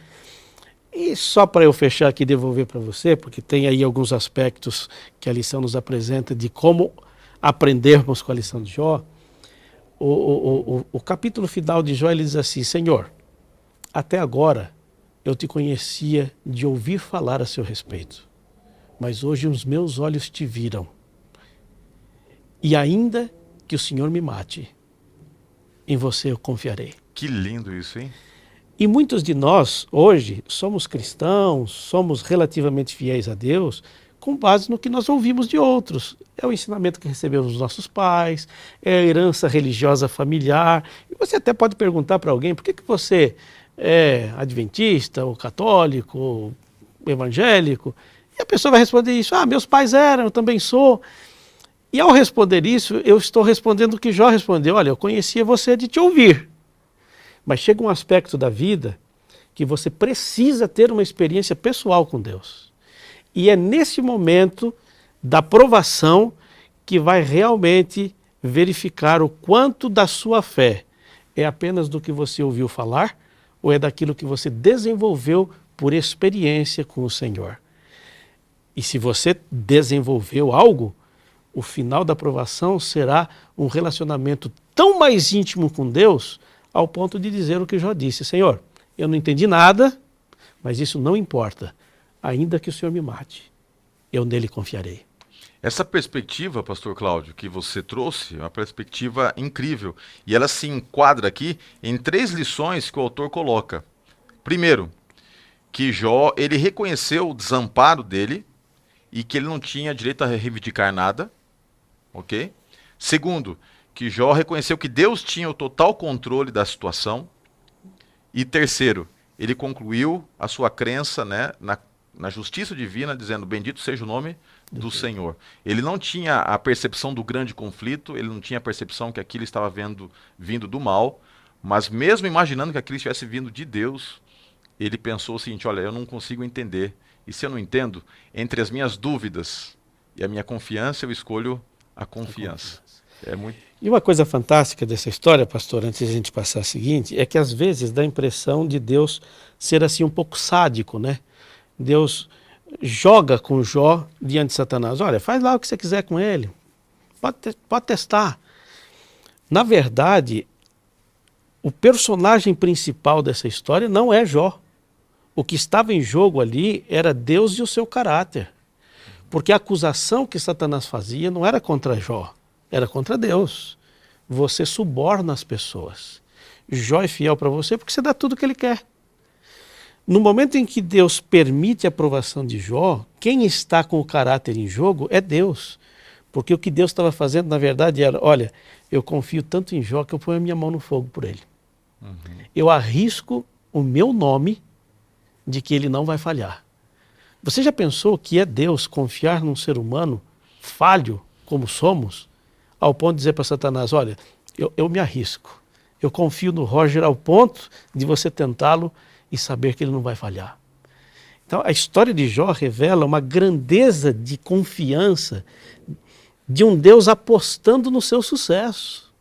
E só para eu fechar aqui e devolver para você, porque tem aí alguns aspectos que a lição nos apresenta de como aprendermos com a lição de Jó. O capítulo final de Jó, ele diz assim: Senhor, até agora eu te conhecia de ouvir falar a seu respeito, mas hoje os meus olhos te viram. E ainda que o Senhor me mate, em você eu confiarei. Que lindo isso, hein? E muitos de nós, hoje, somos cristãos, somos relativamente fiéis a Deus, com base no que nós ouvimos de outros. É o ensinamento que recebemos dos nossos pais, é a herança religiosa familiar. E você até pode perguntar para alguém, por que você é adventista, ou católico, ou evangélico? E a pessoa vai responder isso: meus pais eram, eu também sou. E ao responder isso, eu estou respondendo o que Jó respondeu: olha, eu conhecia você de te ouvir. Mas chega um aspecto da vida que você precisa ter uma experiência pessoal com Deus. E é nesse momento da provação que vai realmente verificar o quanto da sua fé é apenas do que você ouviu falar ou é daquilo que você desenvolveu por experiência com o Senhor. E se você desenvolveu algo, o final da provação será um relacionamento tão mais íntimo com Deus, ao ponto de dizer o que Jó disse: Senhor, eu não entendi nada, mas isso não importa. Ainda que o Senhor me mate, eu nele confiarei. Essa perspectiva, pastor Cláudio, que você trouxe, é uma perspectiva incrível. E ela se enquadra aqui em 3 lições que o autor coloca. Primeiro, que Jó, ele reconheceu o desamparo dele e que ele não tinha direito a reivindicar nada. Ok? Segundo, que Jó reconheceu que Deus tinha o total controle da situação. E terceiro, ele concluiu a sua crença, né, na justiça divina, dizendo: bendito seja o nome do Senhor. Ele não tinha a percepção do grande conflito, ele não tinha a percepção que aquilo estava vindo do mal, mas mesmo imaginando que aquilo estivesse vindo de Deus, ele pensou o seguinte: olha, eu não consigo entender. E se eu não entendo, entre as minhas dúvidas e a minha confiança, eu escolho a confiança. E uma coisa fantástica dessa história, pastor, antes de a gente passar a seguinte, é que às vezes dá a impressão de Deus ser assim um pouco sádico, né? Deus joga com Jó diante de Satanás: olha, faz lá o que você quiser com ele, pode testar. Na verdade, o personagem principal dessa história não é Jó. O que estava em jogo ali era Deus e o seu caráter. Porque a acusação que Satanás fazia não era contra Jó, era contra Deus. Você suborna as pessoas. Jó é fiel para você porque você dá tudo o que ele quer. No momento em que Deus permite a aprovação de Jó, quem está com o caráter em jogo é Deus. Porque o que Deus estava fazendo, na verdade, era, olha, eu confio tanto em Jó que eu ponho a minha mão no fogo por ele. Eu arrisco o meu nome de que ele não vai falhar. Você já pensou que é Deus confiar num ser humano falho, como somos, ao ponto de dizer para Satanás, olha, eu me arrisco. Eu confio no Roger ao ponto de você tentá-lo e saber que ele não vai falhar. Então, a história de Jó revela uma grandeza de confiança de um Deus apostando no seu sucesso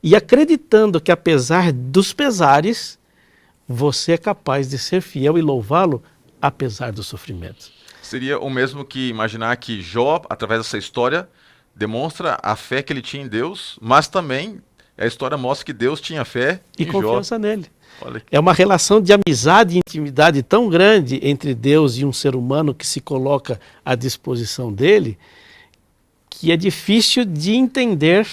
e acreditando que, apesar dos pesares, você é capaz de ser fiel e louvá-lo apesar do sofrimento. Seria o mesmo que imaginar que Jó, através dessa história, demonstra a fé que ele tinha em Deus, mas também a história mostra que Deus tinha fé e em confiança Jó. nele. Olha. É uma relação de amizade e intimidade tão grande entre Deus e um ser humano que se coloca à disposição dele, que é difícil de entender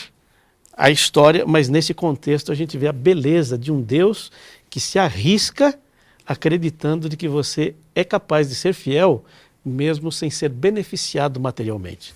a história, mas nesse contexto a gente vê a beleza de um Deus que se arrisca acreditando de que você é capaz de ser fiel, mesmo sem ser beneficiado materialmente.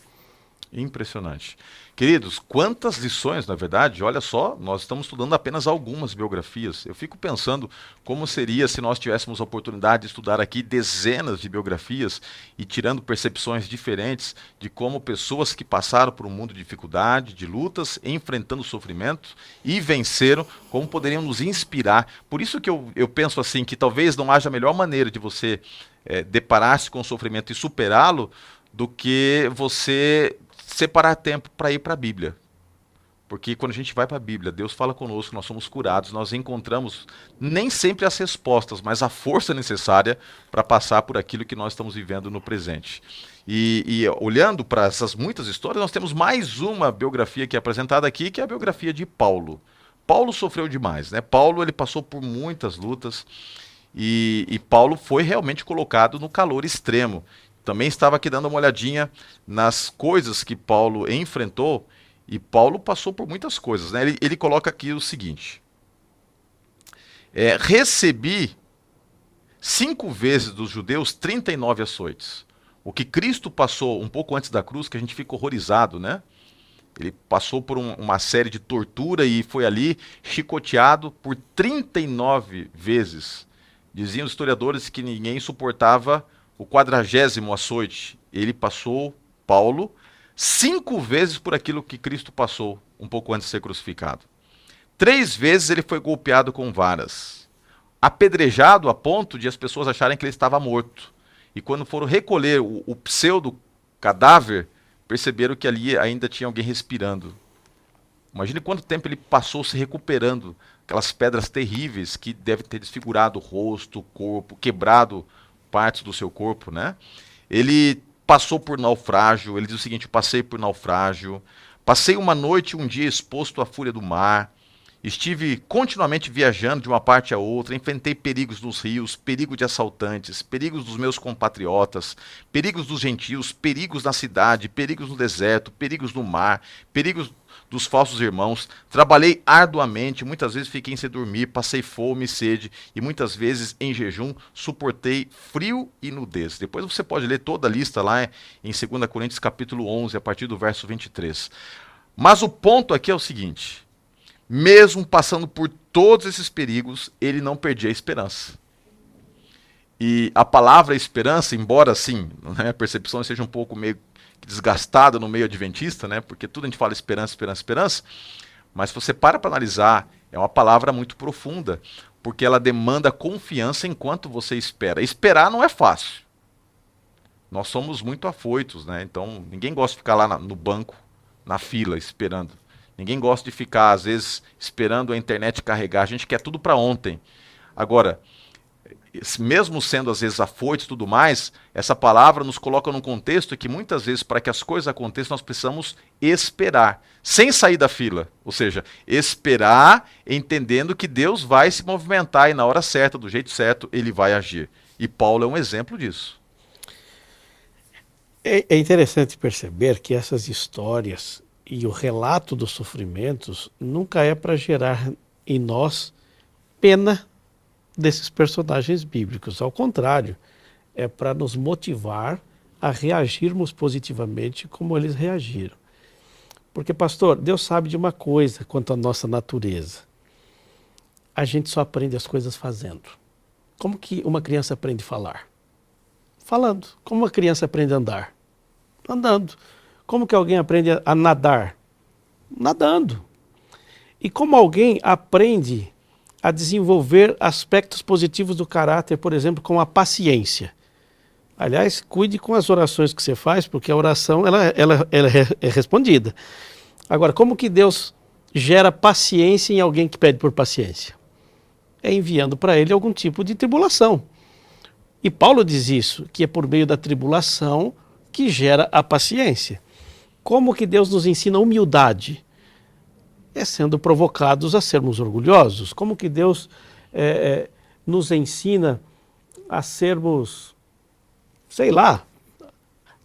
Impressionante. Queridos, quantas lições, na verdade, olha só, nós estamos estudando apenas algumas biografias. Eu fico pensando como seria se nós tivéssemos a oportunidade de estudar aqui dezenas de biografias e tirando percepções diferentes de como pessoas que passaram por um mundo de dificuldade, de lutas, enfrentando sofrimento e venceram, como poderiam nos inspirar. Por isso que eu penso assim, que talvez não haja melhor maneira de você deparar-se com o sofrimento e superá-lo do que você separar tempo para ir para a Bíblia. Porque quando a gente vai para a Bíblia, Deus fala conosco, nós somos curados, nós encontramos nem sempre as respostas, mas a força necessária para passar por aquilo que nós estamos vivendo no presente. E olhando para essas muitas histórias, nós temos mais uma biografia que é apresentada aqui, que é a biografia de Paulo. Paulo sofreu demais, né? Paulo ele passou por muitas lutas e Paulo foi realmente colocado no calor extremo. Também estava aqui dando uma olhadinha nas coisas que Paulo enfrentou, e Paulo passou por muitas coisas, né? Ele coloca aqui o seguinte: recebi 5 vezes dos judeus 39 açoites. O que Cristo passou um pouco antes da cruz, que a gente fica horrorizado, né? Ele passou por uma série de tortura e foi ali chicoteado por 39 vezes. Diziam os historiadores que ninguém suportava o 40º açoite. Ele passou, Paulo, 5 vezes por aquilo que Cristo passou, um pouco antes de ser crucificado. 3 vezes ele foi golpeado com varas, apedrejado a ponto de as pessoas acharem que ele estava morto. E quando foram recolher o pseudo-cadáver, perceberam que ali ainda tinha alguém respirando. Imagine quanto tempo ele passou se recuperando, aquelas pedras terríveis que devem ter desfigurado o rosto, o corpo, quebrado partes do seu corpo, né? Ele passou por naufrágio, ele diz o seguinte: passei por naufrágio, passei uma noite e um dia exposto à fúria do mar, estive continuamente viajando de uma parte a outra, enfrentei perigos nos rios, perigo de assaltantes, perigos dos meus compatriotas, perigos dos gentios, perigos na cidade, perigos no deserto, perigos no mar, perigos dos falsos irmãos, trabalhei arduamente, muitas vezes fiquei sem dormir, passei fome e sede, e muitas vezes em jejum suportei frio e nudez. Depois você pode ler toda a lista lá em 2 Coríntios capítulo 11, a partir do verso 23. Mas o ponto aqui é o seguinte: mesmo passando por todos esses perigos, ele não perdia a esperança. E a palavra esperança, embora assim, na minha percepção seja um pouco meio desgastada no meio adventista, né? Porque tudo a gente fala esperança, esperança, esperança, mas se você para analisar, é uma palavra muito profunda, porque ela demanda confiança enquanto você espera. Esperar não é fácil. Nós somos muito afoitos, né? Então ninguém gosta de ficar lá no banco, na fila, esperando. Ninguém gosta de ficar, às vezes, esperando a internet carregar. A gente quer tudo para ontem. Agora, mesmo sendo às vezes afoitos e tudo mais, essa palavra nos coloca num contexto que muitas vezes, para que as coisas aconteçam, nós precisamos esperar, sem sair da fila. Ou seja, esperar entendendo que Deus vai se movimentar e na hora certa, do jeito certo, ele vai agir. E Paulo é um exemplo disso. É interessante perceber que essas histórias e o relato dos sofrimentos nunca é para gerar em nós pena desses personagens bíblicos. Ao contrário, é para nos motivar a reagirmos positivamente como eles reagiram. Porque, pastor, Deus sabe de uma coisa quanto à nossa natureza. A gente só aprende as coisas fazendo. Como que uma criança aprende a falar? Falando. Como uma criança aprende a andar? Andando. Como que alguém aprende a nadar? Nadando. E como alguém aprende a desenvolver aspectos positivos do caráter, por exemplo, com a paciência? Aliás, cuide com as orações que você faz, porque a oração ela é respondida. Agora, como que Deus gera paciência em alguém que pede por paciência? É enviando para ele algum tipo de tribulação. E Paulo diz isso, que é por meio da tribulação que gera a paciência. Como que Deus nos ensina humildade? É sendo provocados a sermos orgulhosos. Como que Deus nos ensina a sermos, sei lá,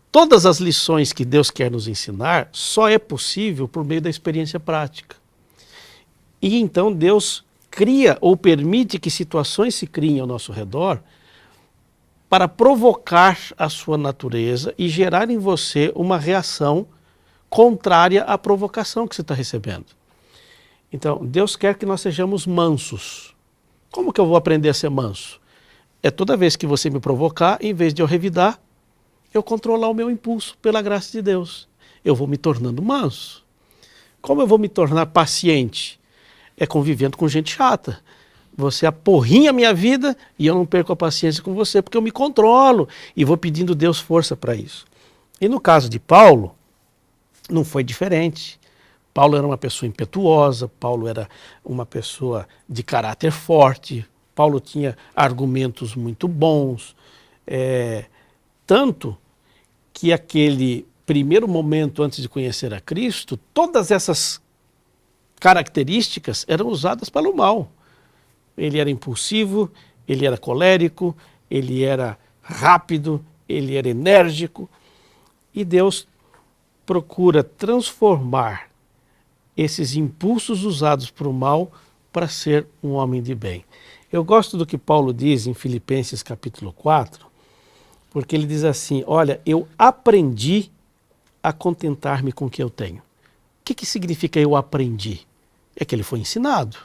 todas as lições que Deus quer nos ensinar só é possível por meio da experiência prática. E então Deus cria ou permite que situações se criem ao nosso redor para provocar a sua natureza e gerar em você uma reação contrária à provocação que você está recebendo. Então, Deus quer que nós sejamos mansos. Como que eu vou aprender a ser manso? É toda vez que você me provocar, em vez de eu revidar, eu controlar o meu impulso pela graça de Deus. Eu vou me tornando manso. Como eu vou me tornar paciente? É convivendo com gente chata. Você aporrinha a minha vida e eu não perco a paciência com você, porque eu me controlo e vou pedindo Deus força para isso. E no caso de Paulo, não foi diferente. Paulo era uma pessoa impetuosa, Paulo era uma pessoa de caráter forte, Paulo tinha argumentos muito bons, tanto que aquele primeiro momento antes de conhecer a Cristo, todas essas características eram usadas para o mal. Ele era impulsivo, ele era colérico, ele era rápido, ele era enérgico, e Deus procura transformar esses impulsos usados para o mal para ser um homem de bem. Eu gosto do que Paulo diz em Filipenses capítulo 4, porque ele diz assim, olha, eu aprendi a contentar-me com o que eu tenho. O que significa eu aprendi? É que ele foi ensinado.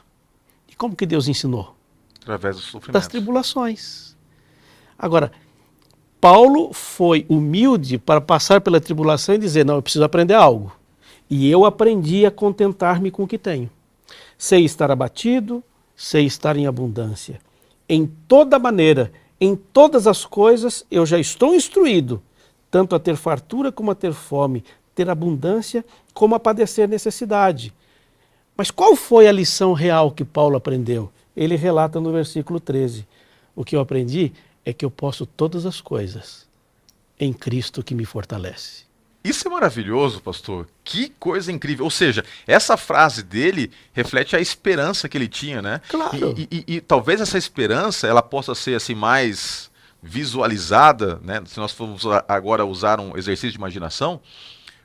E como que Deus ensinou? Através dos sofrimentos. Das tribulações. Agora, Paulo foi humilde para passar pela tribulação e dizer, não, eu preciso aprender algo. E eu aprendi a contentar-me com o que tenho. Sei estar abatido, sei estar em abundância. Em toda maneira, em todas as coisas, eu já estou instruído, tanto a ter fartura como a ter fome, ter abundância como a padecer necessidade. Mas qual foi a lição real que Paulo aprendeu? Ele relata no versículo 13. O que eu aprendi é que eu posso todas as coisas em Cristo que me fortalece. Isso é maravilhoso, pastor. Que coisa incrível. Ou seja, essa frase dele reflete a esperança que ele tinha, né? Claro. E talvez essa esperança ela possa ser assim mais visualizada, né? Se nós formos agora usar um exercício de imaginação,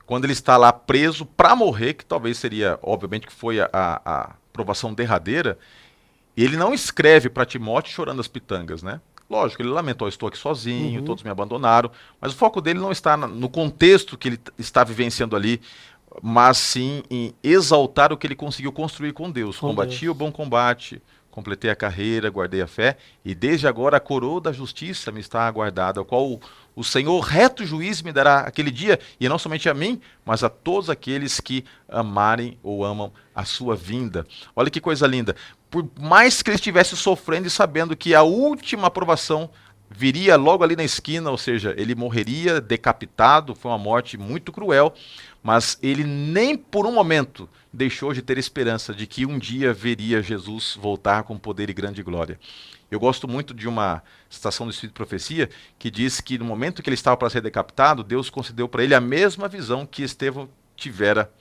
quando ele está lá preso para morrer, que talvez seria, obviamente, que foi a provação derradeira, ele não escreve para Timóteo chorando as pitangas, né? Lógico, ele lamentou, estou aqui sozinho, todos me abandonaram, mas o foco dele não está no contexto que ele está vivenciando ali, mas sim em exaltar o que ele conseguiu construir com Deus. Combati o bom combate, completei a carreira, guardei a fé, e desde agora a coroa da justiça me está aguardada, a qual o Senhor, reto juiz, me dará aquele dia, e não somente a mim, mas a todos aqueles que amarem ou amam a sua vinda. Olha que coisa linda. Por mais que ele estivesse sofrendo e sabendo que a última aprovação viria logo ali na esquina, ou seja, ele morreria decapitado, foi uma morte muito cruel, mas ele nem por um momento deixou de ter esperança de que um dia veria Jesus voltar com poder e grande glória. Eu gosto muito de uma citação do Espírito de Profecia que diz que no momento que ele estava para ser decapitado, Deus concedeu para ele a mesma visão que Estevão tivera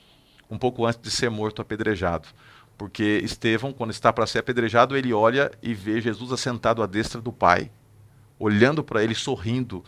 um pouco antes de ser morto apedrejado. Porque Estevão, quando está para ser apedrejado, ele olha e vê Jesus assentado à destra do Pai. olhando para ele, sorrindo,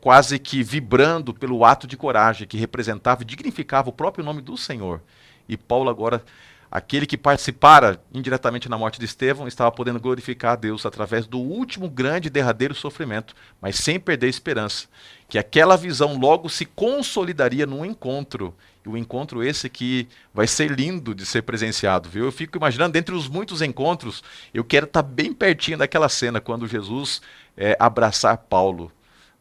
quase que vibrando pelo ato de coragem que representava e dignificava o próprio nome do Senhor. E Paulo agora, aquele que participara indiretamente na morte de Estevão, estava podendo glorificar a Deus através do último grande e derradeiro sofrimento, mas sem perder a esperança, que aquela visão logo se consolidaria num encontro, e o encontro esse que vai ser lindo de ser presenciado, viu? Eu fico imaginando, dentre os muitos encontros, eu quero estar bem pertinho daquela cena, quando Jesus abraçar Paulo.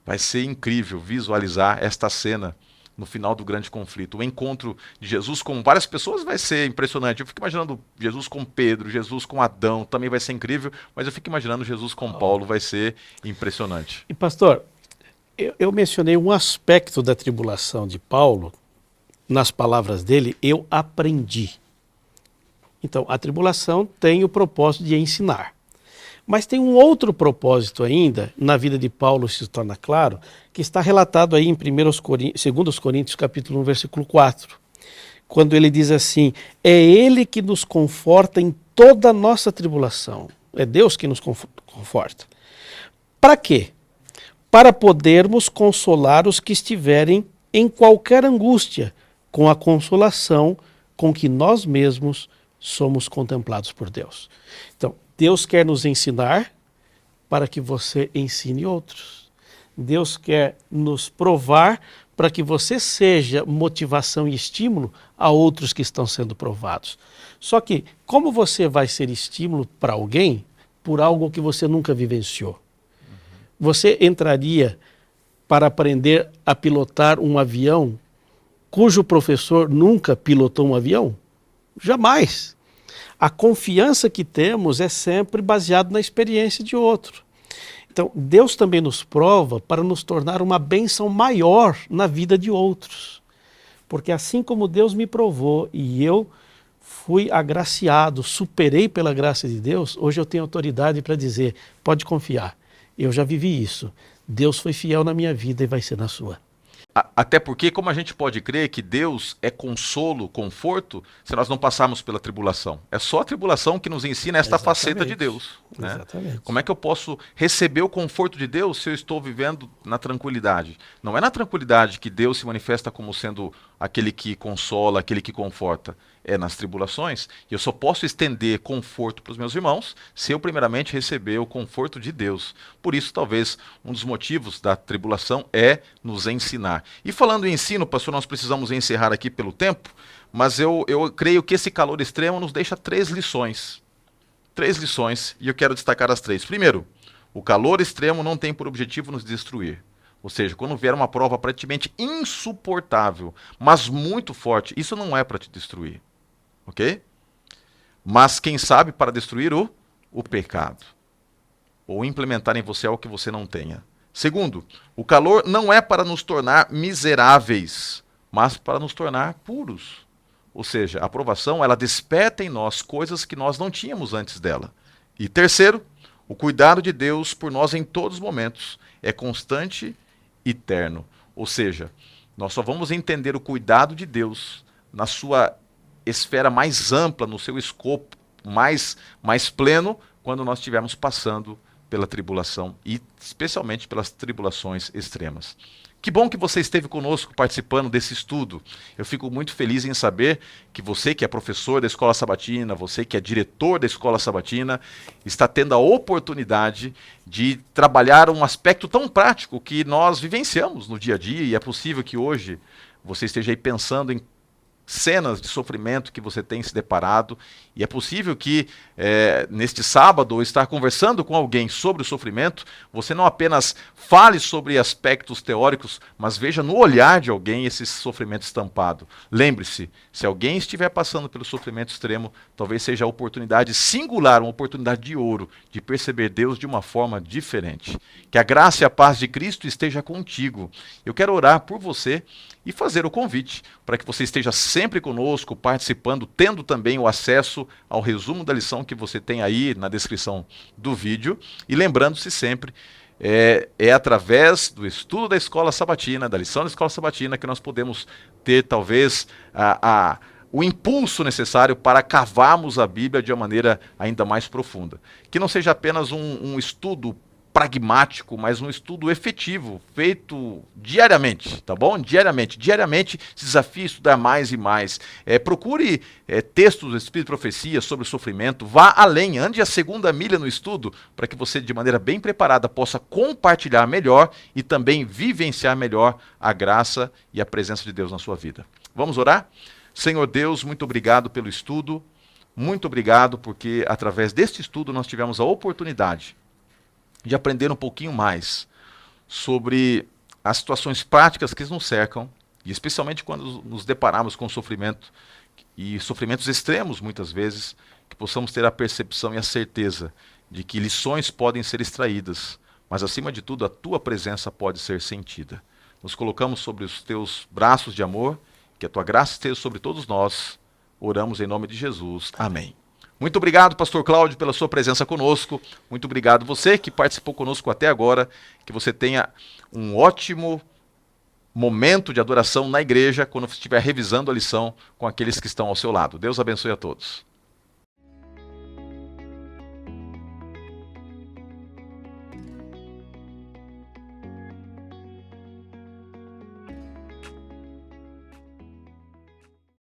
Vai ser incrível visualizar esta cena no final do grande conflito. O encontro de Jesus com várias pessoas vai ser impressionante. Eu fico imaginando Jesus com Pedro, Jesus com Adão, também vai ser incrível, mas eu fico imaginando Jesus com Paulo, vai ser impressionante. E pastor, eu mencionei um aspecto da tribulação de Paulo, nas palavras dele, eu aprendi. Então, a tribulação tem o propósito de ensinar. Mas tem um outro propósito ainda, na vida de Paulo se torna claro, que está relatado aí em 2 Coríntios capítulo 1, versículo 4, quando ele diz assim: é ele que nos conforta em toda a nossa tribulação. É Deus que nos conforta. Para quê? Para podermos consolar os que estiverem em qualquer angústia, com a consolação com que nós mesmos somos contemplados por Deus. Então, Deus quer nos ensinar para que você ensine outros. Deus quer nos provar para que você seja motivação e estímulo a outros que estão sendo provados. Só que, como você vai ser estímulo para alguém por algo que você nunca vivenciou? Você entraria para aprender a pilotar um avião cujo professor nunca pilotou um avião? Jamais. A confiança que temos é sempre baseada na experiência de outro. Então, Deus também nos prova para nos tornar uma bênção maior na vida de outros. Porque assim como Deus me provou e eu fui agraciado, superei pela graça de Deus, hoje eu tenho autoridade para dizer, pode confiar, eu já vivi isso. Deus foi fiel na minha vida e vai ser na sua. Até porque, como a gente pode crer que Deus é consolo, conforto, se nós não passarmos pela tribulação? É só a tribulação que nos ensina esta faceta de Deus. Né? Exatamente. Como é que eu posso receber o conforto de Deus se eu estou vivendo na tranquilidade? Não é na tranquilidade que Deus se manifesta como sendo aquele que consola, aquele que conforta. É nas tribulações. E eu só posso estender conforto para os meus irmãos se eu primeiramente receber o conforto de Deus. Por isso, talvez, um dos motivos da tribulação é nos ensinar. E falando em ensino, pastor, nós precisamos encerrar aqui pelo tempo, mas eu creio que esse calor extremo nos deixa 3 lições. 3 lições, e eu quero destacar as 3. Primeiro, o calor extremo não tem por objetivo nos destruir. Ou seja, quando vier uma prova aparentemente insuportável, mas muito forte, isso não é para te destruir. Ok? Mas quem sabe para destruir o pecado. Ou implementar em você algo que você não tenha. Segundo, o calor não é para nos tornar miseráveis, mas para nos tornar puros. Ou seja, a aprovação, ela desperta em nós coisas que nós não tínhamos antes dela. E terceiro, o cuidado de Deus por nós em todos os momentos é constante e eterno. Ou seja, nós só vamos entender o cuidado de Deus na sua esfera mais ampla, no seu escopo mais pleno, quando nós estivermos passando pela tribulação e especialmente pelas tribulações extremas. Que bom que você esteve conosco participando desse estudo. Eu fico muito feliz em saber que você que é professor da Escola Sabatina, você que é diretor da Escola Sabatina, está tendo a oportunidade de trabalhar um aspecto tão prático que nós vivenciamos no dia a dia, e é possível que hoje você esteja aí pensando em cenas de sofrimento que você tem se deparado, e é possível que neste sábado, ao estar conversando com alguém sobre o sofrimento, você não apenas fale sobre aspectos teóricos, mas veja no olhar de alguém esse sofrimento estampado. Lembre-se, se alguém estiver passando pelo sofrimento extremo, talvez seja a oportunidade singular, uma oportunidade de ouro, de perceber Deus de uma forma diferente. Que a graça e a paz de Cristo esteja contigo. Eu quero orar por você e fazer o convite para que você esteja sempre conosco, participando, tendo também o acesso ao resumo da lição que você tem aí na descrição do vídeo. E lembrando-se sempre, é através do estudo da Escola Sabatina, da lição da Escola Sabatina, que nós podemos ter talvez o impulso necessário para cavarmos a Bíblia de uma maneira ainda mais profunda. Que não seja apenas um estudo pragmático, mas um estudo efetivo, feito diariamente, tá bom? Diariamente se desafie a estudar mais e mais. Procure textos do Espírito de Profecia sobre o sofrimento, vá além, ande a segunda milha no estudo, para que você, de maneira bem preparada, possa compartilhar melhor e também vivenciar melhor a graça e a presença de Deus na sua vida. Vamos orar? Senhor Deus, muito obrigado pelo estudo, muito obrigado porque através deste estudo nós tivemos a oportunidade de aprender um pouquinho mais sobre as situações práticas que nos cercam, e especialmente quando nos deparamos com sofrimento, e sofrimentos extremos muitas vezes, que possamos ter a percepção e a certeza de que lições podem ser extraídas, mas acima de tudo a tua presença pode ser sentida. Nos colocamos sobre os teus braços de amor, que a tua graça esteja sobre todos nós, oramos em nome de Jesus. Amém. Muito obrigado, pastor Cláudio, pela sua presença conosco. Muito obrigado você que participou conosco até agora. Que você tenha um ótimo momento de adoração na igreja quando você estiver revisando a lição com aqueles que estão ao seu lado. Deus abençoe a todos.